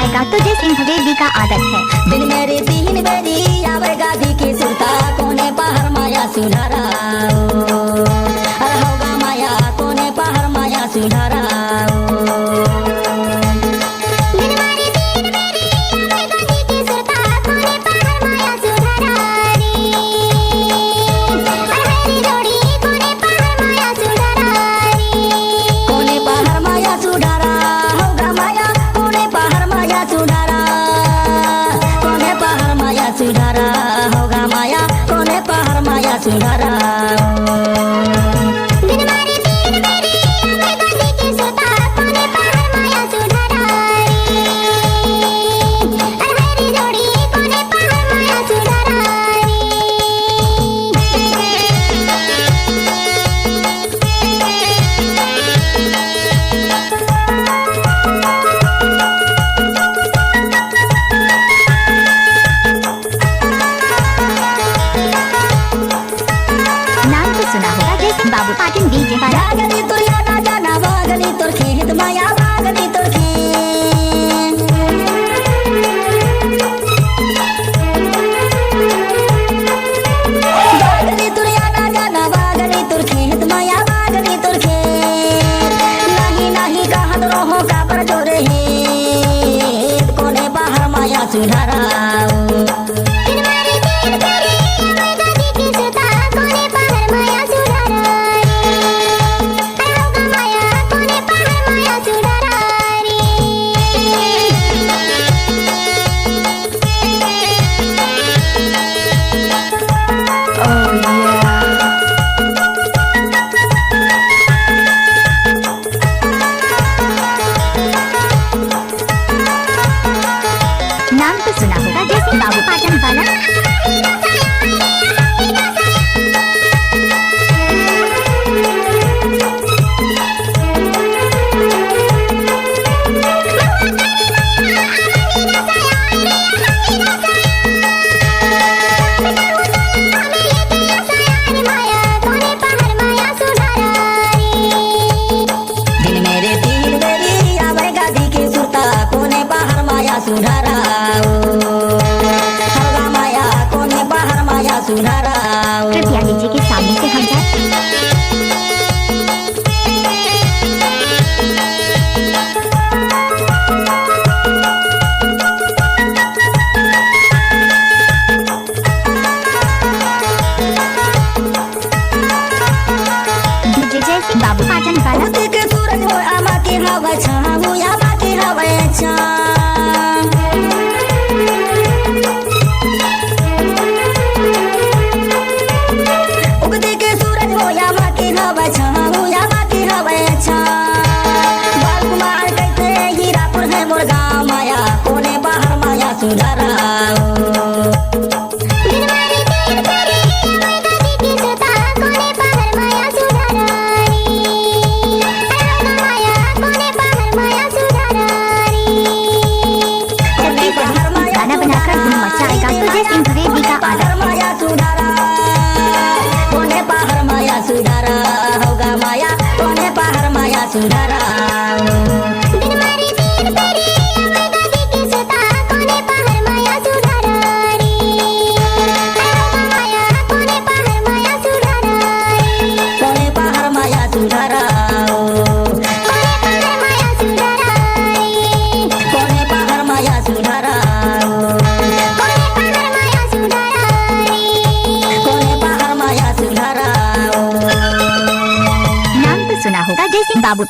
आएगा तुझे सिंह वेदी का आदत है। दिन मेरी तीन बेरी आवे गादी की सुरता कोने पहाड़ माया सुधारा होगा माया कोने पहाड़ माया सुधारा सुधारा होगा माया कोने पहाड़ माया सुधारा बाबू पाटन डीजे वाला गली तो याना जाना वागली तोर खेत माया वागली तोर खेत वागली तोर याना जाना वागली तोर खेत माया वागली तोर खेत नहीं नहीं कहत रहो का पर जोरे है कोने पहाड़ माया सुधारा नाम तो सुना होगा जैसे बाबू पाटन वाला। दिन मेरे तीन बेरी आवे गादी के सुरता कोने पहाड़ माया सुधारा होगा माया कोने पहाड़ माया सुधारा। कृपया नीचे के सामने से हम डीजे जैसे बाबू पाटन वाला। के सूरज हो आमा के हवा छाऊ आमा के हवा छा उगते के सूरज हो आमा के हवा छाऊ आमा के हवा छा बालकुमार कहते हीरापुर है मोर गाँव माया कोने पहाड़ माया सुधारा गाना बनाकर धूम मचाएगा तुझे सिंह वेदी का आदत है। माया सुधारा कोने पहाड़ माया सुधारा होगा माया कोने पहाड़ माया सुधारा। कोने पहाड़ माया सुधारा कोने पहाड़ माया सुधारा कोने पहाड़ माया सुधारा। नाम तो सुना होगा जैसे बाबू